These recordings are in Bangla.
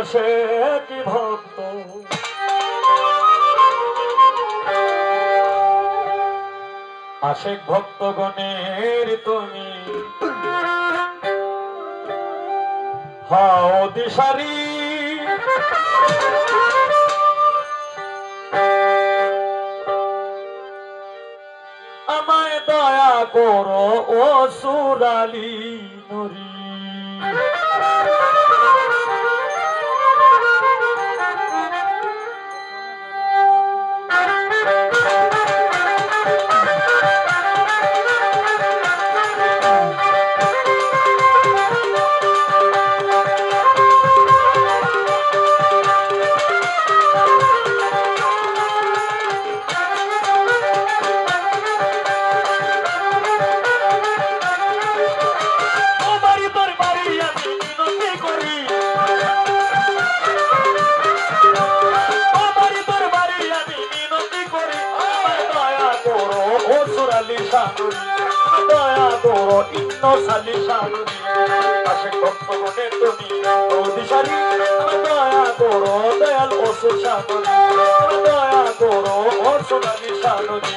আশেক ভক্ত আশেক ভক্তগণের তুমি হাও দিশারি আমায় দয়া করো ও সুরালি নুরি দয়া করো ইন্ন সালি সানুরি আশেক ভক্তগণের তুমি ও দিশারি দয়া করো দয়াল অসুর সানুরি দয়া করো ও সোনালি সানুরি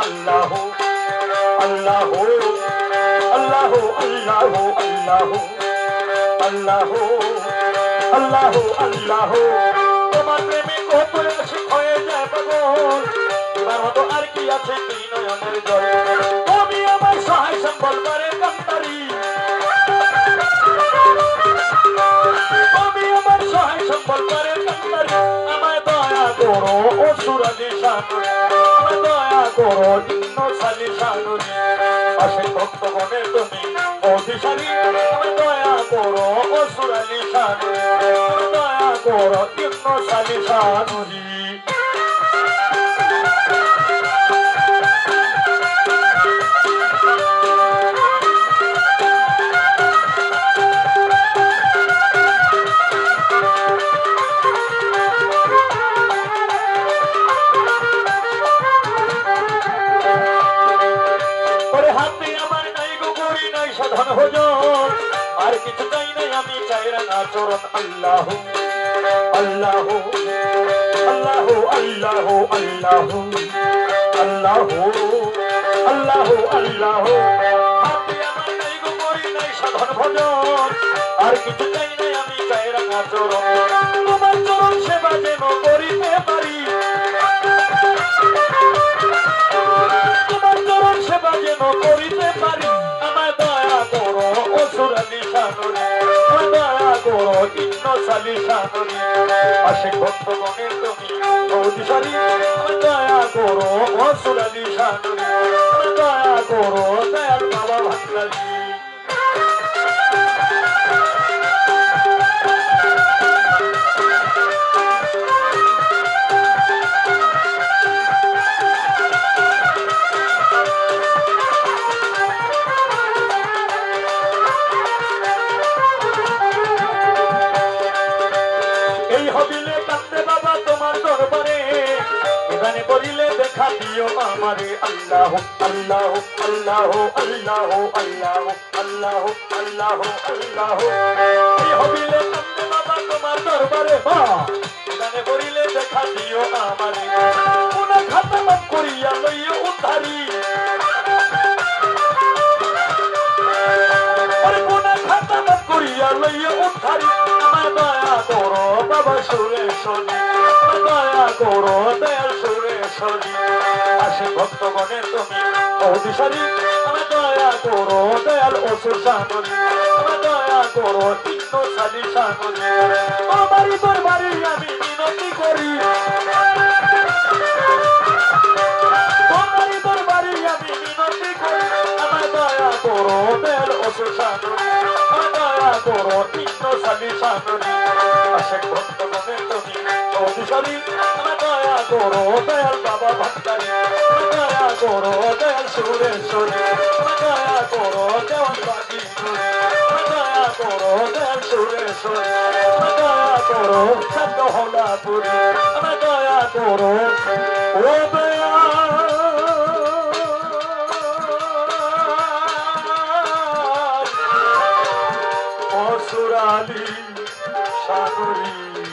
আল্লাহ আল্লাহ আল্লাহ আল্লাহ আল্লাহ আল্লাহ আল্লাহ আল্লাহ তোমার প্রেমে কত আশিক হয়ে যায় পাগল এবার মতো আর কি আছে তুই নয়নের জল তুমি আমার সহায় সম্বল করে কান্তারি তুমি আমার সহায় সম্বল করে কান্তারি আমায় দয়া করো ও সুরালি সানুরি দয়া করো ইন্ন সালি সানুরি আশেক ভক্তগণের তুমি ও দিশারি দয়া করো ও সুরালি সানুরি দয়া করো ইন্ন সালি সানুরি আর কিছু চাই নাই আমি চাই রাঙা চরণ আল্লাহ আল্লাহ আল্লাহ আল্লাহ আল্লাহ আল্লাহ আল্লাহ আল্লাহ হাতে আমার নাই গো করি নাই সাধন ভজন আর কিছু চাই নাই আমি চাই রাঙা চরণ তোমার চরণ সেবা যেন করিতে পারি তোমার চরণ সেবা যেন করিতে পারি আমায় দয়া করো ও সুরালি সানুরি দয়া করো ইন্ন সালি সানুরি আশেক ভক্তগণের তুমি ও দিশারি দয়া করো ও সুরালি সানুরি দয়া করো দয়াল বাবা ভান্ডারি আমারে আল্লাহ আল্লাহ আল্লাহ আল্লাহ আল্লাহ আল্লাহ আল্লাহ আল্লাহ এই হবিলে কান্দে বাবা তোমার দরবারে গানে করিলে দেখা দিও আমারে গুনাহ খাতা মাফ করিয়া লইও উদ্ধারি আরে গুনাহ খাতা মাফ করিয়া লইও উদ্ধারি আমায় দয়া করো বাবা সুরেশ্বরী দয়া করো দয়াল সুরেশ্বরী আশেক ভক্তগণের তুমি ও দিশারি আমায় দয়া করো দয়াল অসুর সানুরি আমায় দয়া করো ইন্ন সালি সানুরি আমারই দরবারে আমি মিনতি করি তোমারই দরবারে আমি মিনতি করি আমায় দয়া করো দয়াল অসুর সানুরি আমায় দয়া করো ইন্ন সালি সানুরি আশেক ভক্তগণের তুমি ও দিশারি আমায় দয়া করো দয়াল বাবা ভান্ডারি করো দয়াল সুরেশ্বরী দয়া করো দেওয়ান বাগি দয়া করো দয়াল সুরেশ্বরী দয়া করো সত্য হলাপুরী দয়া করো ও দয়া অসুরালি সাগরী